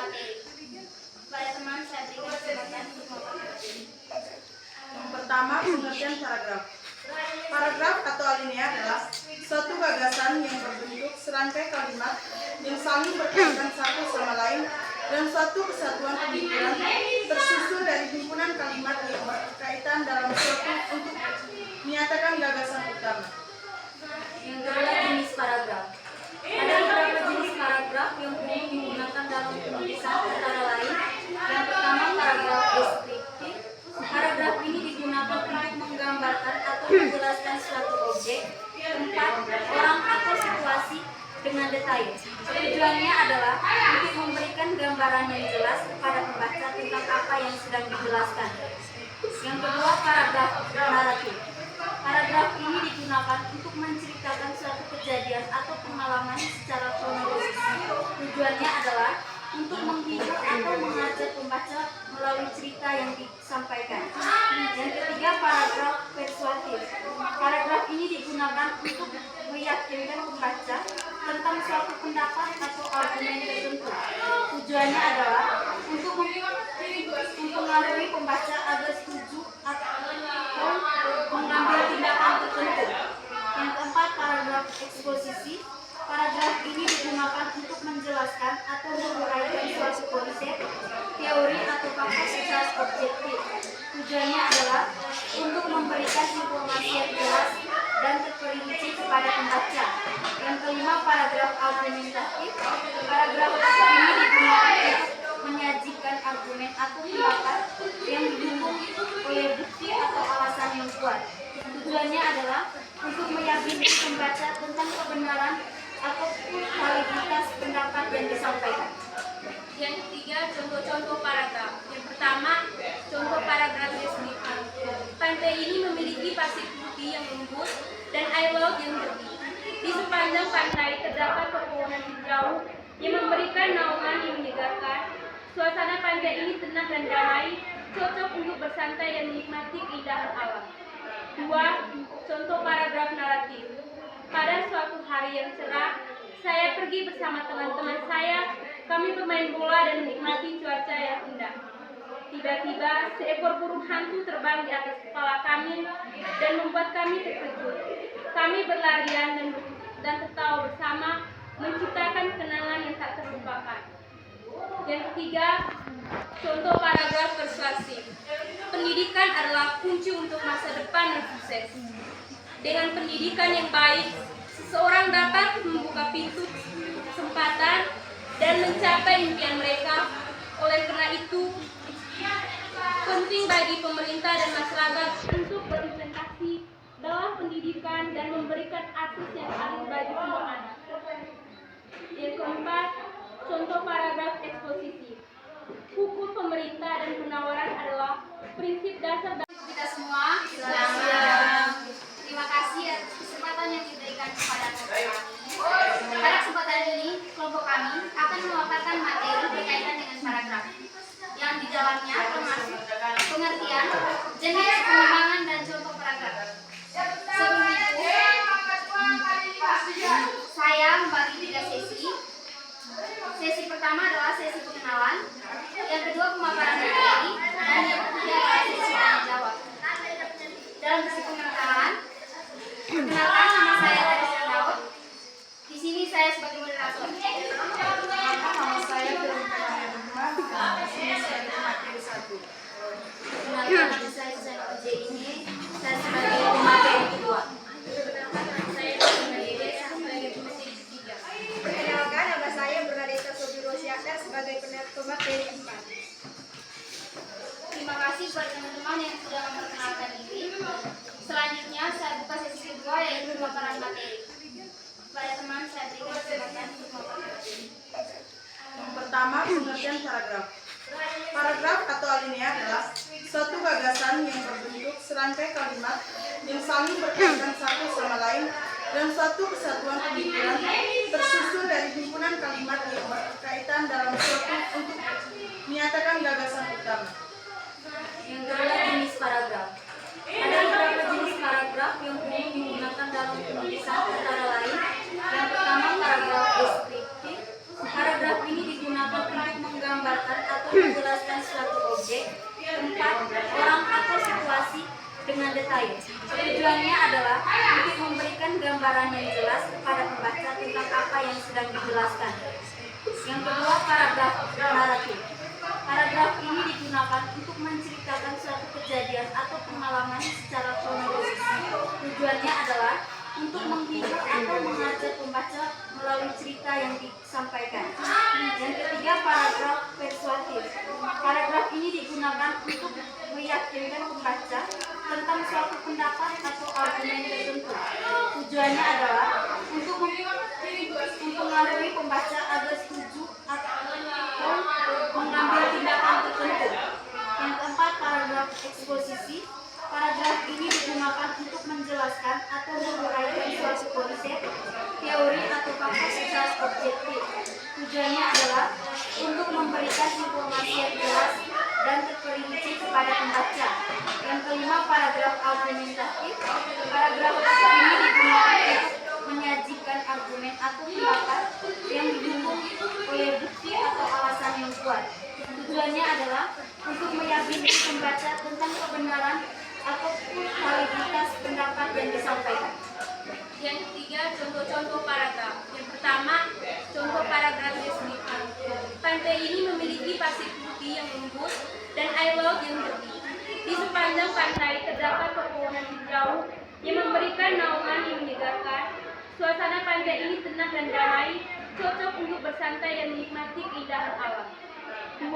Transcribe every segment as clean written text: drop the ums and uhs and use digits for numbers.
materi. Kepada teman saya berikan kesempatan untuk memaparkan. Yang pertama, pengertian paragraf. Paragraf atau alinea adalah suatu gagasan yang berbentuk serangkai kalimat yang saling berkaitan satu sama lain dan suatu kesatuan pemikiran tersusun dari himpunan kalimat yang berkaitan dalam suatu untuk menyatakan gagasan utama. Yang kedua, jenis paragraf. Ada beberapa jenis paragraf yang umum digunakan dalam penulisan antara lain. Yang pertama, paragraf deskriptif. Paragraf ini digunakan untuk menggambarkan atau menjelaskan suatu objek, tempat, orang atau situasi dengan detail. Tujuannya adalah untuk memberikan gambaran yang jelas kepada pembaca tentang apa yang sedang dijelaskan. Yang kedua, paragraf naratif. Paragraf ini digunakan untuk menceritakan suatu kejadian atau pengalaman secara kronologis. Tujuannya adalah untuk menghibur atau mengajak pembaca melalui cerita yang disampaikan. Yang ketiga, paragraf persuasif. Paragraf ini digunakan untuk meyakinkan pembaca tentang suatu pendapat atau argumen tertentu. Tujuannya adalah untuk mempengaruhi pembaca agar setuju atau mengambil tindakan tertentu. Yang keempat, paragraf eksposisi. Paragraf ini digunakan untuk menjelaskan atau menguraikan suatu konsep, teori atau fakta secara objektif. Tujuannya adalah untuk memberikan informasi yang jelas dan terperinci kepada pembaca. Yang kelima, paragraf argumentatif. Paragraf ini digunakan untuk menyajikan argumen atau pendapat yang didukung oleh bukti atau alasan yang kuat. Tujuannya adalah untuk meyakinkan pembaca tentang kebenaran atau validitas pendapat yang disampaikan. Yang ketiga, contoh-contoh paragraf. Yang pertama, contoh paragraf deskriptif. Pantai ini memiliki pasir putih yang lembut dan air laut yang jernih. Di sepanjang pantai terdapat pepohonan hijau yang memberikan naungan yang menyegarkan. Suasana pantai ini tenang dan damai, cocok untuk bersantai dan menikmati keindahan alam. 2. Contoh paragraf naratif. Pada suatu hari yang cerah, saya pergi bersama teman-teman saya. Kami bermain bola dan menikmati cuaca yang indah. Tiba-tiba, seekor burung hantu terbang di atas kepala kami dan membuat kami terkejut. Kami berlarian dan tertawa bersama, menciptakan kenangan yang tak terlupakan. Yang ketiga, contoh paragraf persuasif. Pendidikan adalah kunci untuk masa depan yang sukses. Dengan pendidikan yang baik, seseorang dapat membuka pintu kesempatan dan mencapai impian mereka. Oleh karena itu, penting bagi pemerintah dan masyarakat untuk berinvestasi dalam pendidikan dan memberikan akses yang adil bagi semua anak. Yang keempat, contoh paragraf eksposisi. Hukum pemerintah dan penawaran adalah prinsip dasar bagi kita semua. Terima kasih atas kesempatan yang diberikan kepada kami. Pada kesempatan ini, kelompok kami akan memaparkan materi berkaitan dengan paragraf yang di dalamnya termasuk pengertian, jenis, pengembangan, dan contoh paragraf. Sebelum itu, saya membagi 3 sesi. Sesi pertama adalah sesi pengenalan, yang kedua pemaparan materi, dan yang ketiga adalah sesi tanya jawab. Dalam sesi pengenalan, perkenalkan, nama saya Teresa Daud. Di sini saya sebagai moderator. Nama saya Veronica. Di sini saya dari materi 1. Perkenalkan, nama saya Suzana ini. Saya sebagai pemateri kedua. Perkenalkan, nama saya Bernadetta Sobirosyakar sebagai pemateri 4. Terima kasih buat teman-teman yang sudah memperkenalkan diri. Selanjutnya saya buka sesi kedua, yaitu pemaparan materi. Kepada teman saya berikan kesempatan untuk memaparkan. Yang pertama, pengertian paragraf. Paragraf atau alinea adalah suatu gagasan yang berbentuk serangkai kalimat yang saling berkaitan satu sama lain dan suatu kesatuan pemikiran tersusun dari himpunan kalimat yang berkaitan dalam suatu untuk menyatakan gagasan utama. Yang kedua, jenis paragraf. Ada beberapa jenis paragraf yang umum digunakan dalam penulisan antara lain. Yang pertama, paragraf deskriptif. Paragraf ini digunakan untuk menggambarkan yang sedang dijelaskan. Yang kedua, paragraf naratif. Paragraf ini digunakan untuk menceritakan suatu kejadian atau pengalaman secara kronologis. Tujuannya adalah untuk menghibur atau mengajak pembaca melalui cerita yang disampaikan. Yang ketiga, paragraf persuasif. Paragraf ini digunakan untuk meyakinkan pembaca tentang suatu pendapat atau argumen tertentu. Tujuannya adalah untuk mempengaruhi pembaca agar setuju atau mengambil tindakan tertentu. Yang keempat, paragraf eksposisi. Paragraf ini digunakan untuk menjelaskan atau menguraikan suatu konsep, teori atau fakta secara objektif. Tujuannya adalah untuk memberikan informasi yang jelas dan terperinci kepada pembaca. Yang kelima, paragraf argumentatif. Paragraf ini digunakan untuk menyajikan argumen atau pendapat yang didukung oleh bukti atau alasan yang kuat. Tujuannya adalah untuk meyakinkan pembaca tentang kebenaran atau validitas pendapat yang disampaikan. Yang ketiga, contoh-contoh paragraf. Yang pertama, contoh paragraf deskriptif. Pantai ini memiliki pasir putih yang lembut dan air laut yang jernih. Di sepanjang pantai terdapat pepohonan hijau yang memberikan naungan yang menyegarkan. Suasana pantai ini tenang dan damai, cocok untuk bersantai dan menikmati keindahan alam. 2.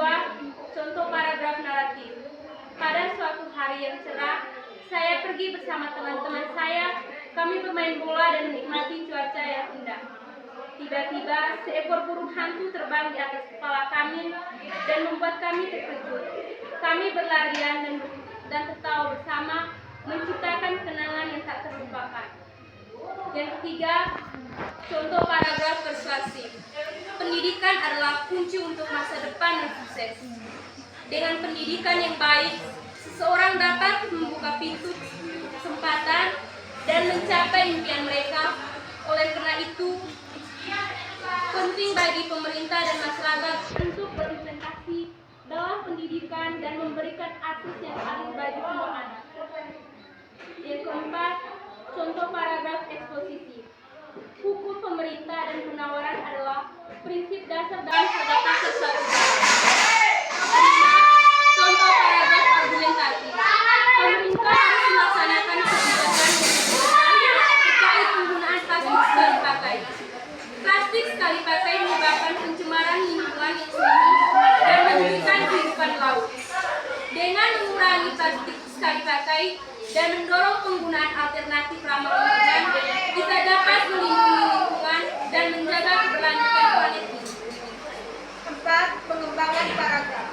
Contoh paragraf naratif. Pada suatu hari yang cerah, saya pergi bersama teman-teman saya. Kami bermain bola dan menikmati cuaca yang indah. Tiba-tiba, seekor burung hantu terbang di atas kepala kami dan membuat kami terkejut. Kami berlarian dan tertawa bersama, menciptakan kenangan yang tak terlupakan. Yang ketiga, contoh paragraf persuasif. Pendidikan adalah kunci untuk masa depan yang sukses. Dengan pendidikan yang baik, seseorang dapat membuka pintu kesempatan dan mencapai impian mereka. Oleh karena itu, penting bagi pemerintah dan masyarakat untuk berinvestasi dalam pendidikan dan memberikan akses yang adil bagi semua anak. Yang keempat, contoh paragraf eksposisi. Hukum pemerintah dan penawaran adalah prinsip dasar dalam hadapan sesuatu barang. Contoh paragraf argumentatif. Pemerintah harus melaksanakan kebijakan terkait penggunaan plastik sekali pakai. Plastik sekali pakai menyebabkan pencemaran lingkungan yang tinggi dan merugikan kehidupan laut. Dengan mengurangi plastik sekali pakai dan mendorong penggunaan alternatif ramah lingkungan, kita dapat melindungi lingkungan dan menjaga keberlanjutan planet ini. 4. Pengembangan paragraf.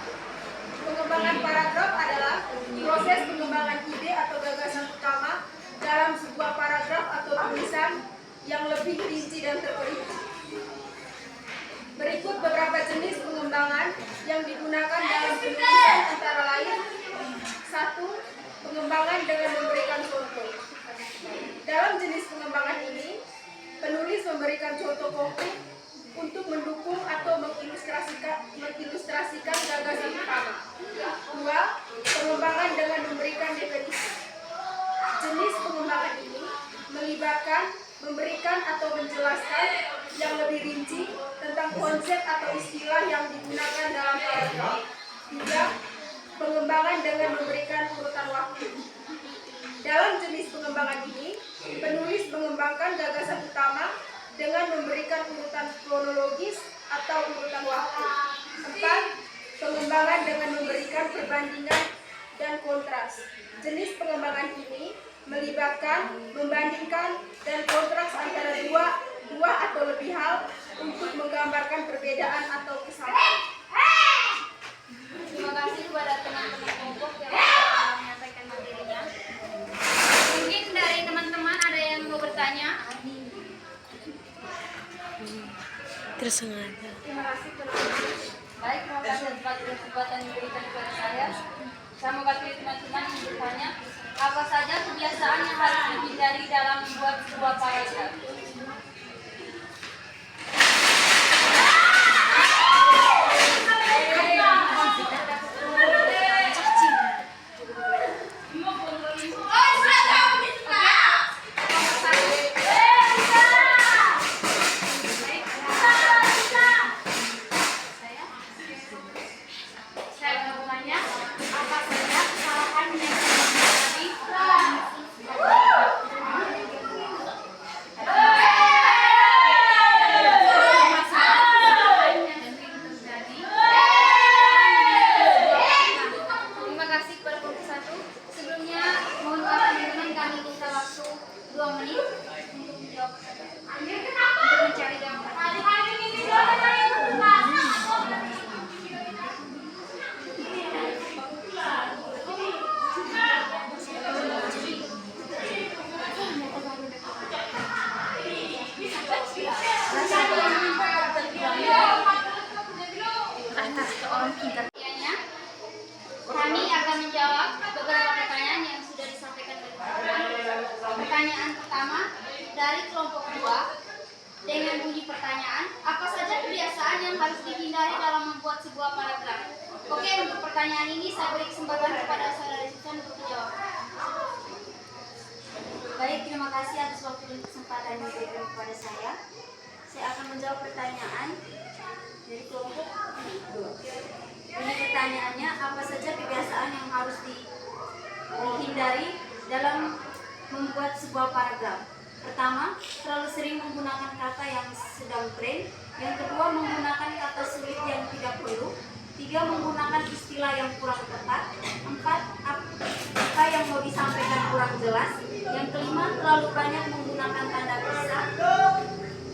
Pengembangan paragraf adalah proses pengembangan ide atau gagasan utama dalam sebuah paragraf atau tulisan yang lebih rinci dan terperinci. Berikut beberapa jenis pengembangan yang digunakan dalam penulisan antara lain. 1. Pengembangan dengan memberikan contoh. Dalam jenis pengembangan ini, penulis memberikan contoh konkret untuk mendukung atau mengilustrasikan gagasan utama. 2. Pengembangan dengan memberikan definisi. Jenis pengembangan ini melibatkan memberikan atau menjelaskan yang lebih rinci tentang konsep atau istilah yang digunakan dalam paragraf. 3. Pengembangan dengan memberikan urutan waktu. Dalam jenis pengembangan ini, penulis mengembangkan gagasan utama dengan memberikan urutan kronologis atau urutan waktu. 4. Pengembangan dengan memberikan perbandingan dan kontras. Jenis pengembangan ini melibatkan, membandingkan, dan kontras antara dua atau lebih hal untuk menggambarkan perbedaan atau kesamaan. Terima kasih kepada teman-teman kelompok yang telah menyampaikan materinya. Mungkin dari teman-teman ada yang mau bertanya? Tersengaja. Terima kasih teman-teman. Baik, terima kasih atas kesempatan yang diberikan kepada saya. Saya mewakili teman-teman yang bertanya, apa saja kebiasaan yang harus dihindari dalam membuat sebuah paragraf? Selanjutnya, kami akan menjawab beberapa pertanyaan yang sudah disampaikan oleh teman-teman. Pertanyaan pertama dari kelompok 2 dengan bunyi pertanyaan, apa saja kebiasaan yang harus dihindari dalam membuat sebuah paragraf? Oke, untuk pertanyaan ini saya beri kesempatan kepada saudara Susan untuk menjawab. Baik, terima kasih atas waktu dan kesempatan yang diberikan kepada saya. Saya akan menjawab pertanyaan dari kelompok 2. Ini pertanyaannya, apa saja kebiasaan yang harus dihindari dalam membuat sebuah paragraf? Pertama, terlalu sering menggunakan kata yang sedang tren. Yang kedua, menggunakan kata sulit yang tidak perlu. 3, menggunakan istilah yang kurang tepat. 4, apa yang mau disampaikan kurang jelas. Yang kelima, terlalu banyak menggunakan tanda kisah.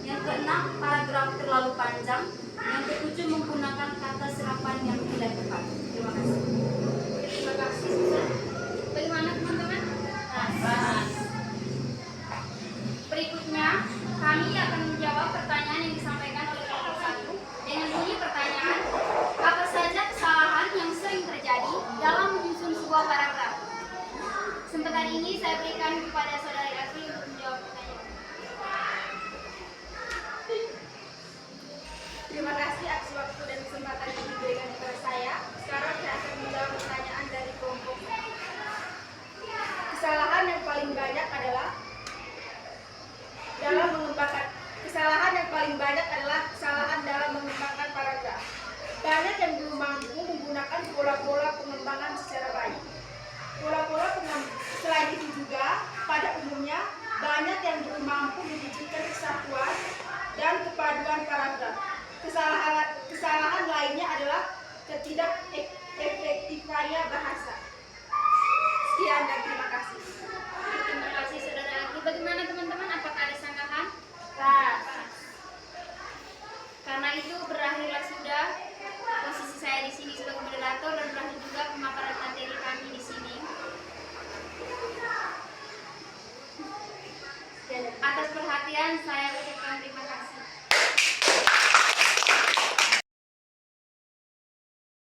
Yang keenam, paragraf terlalu panjang. Yang ketujuh, menggunakan kata serapan yang tidak tepat. Terima kasih. Terima kasih, Susan. Bagaimana teman-teman? Berikutnya, kami akan menjawab pertanyaan yang disampaikan oleh kelompok 1 dengan bunyi pertanyaan, apa saja kesalahan yang sering terjadi dalam menyusun sebuah paragraf? Kesempatan ini saya berikan kepada saudara Asri untuk menjawab pertanyaan. Terima kasih atas waktu dan kesempatan yang diberikan kepada saya. Sekarang saya akan menjawab pertanyaan dari kelompok. Kesalahan yang paling banyak adalah kesalahan dalam mengembangkan paragraf. Banyak yang belum mampu menggunakan pola-pola pengembangan secara baik. Selain itu juga, pada umumnya banyak yang belum mampu mewujudkan kesatuan dan kepaduan paragraf. Kesalahan lainnya adalah ketidakefektifannya bahasa. Sekian dan terima kasih. Terima kasih saudara Asri. Bagaimana teman-teman? Apakah ada sanggahan? Karena itu berakhirlah sudah posisi saya di sini sebagai moderator dan berakhir juga pemaparan materi kami di sini. Atas perhatian saya ucapkan terima kasih.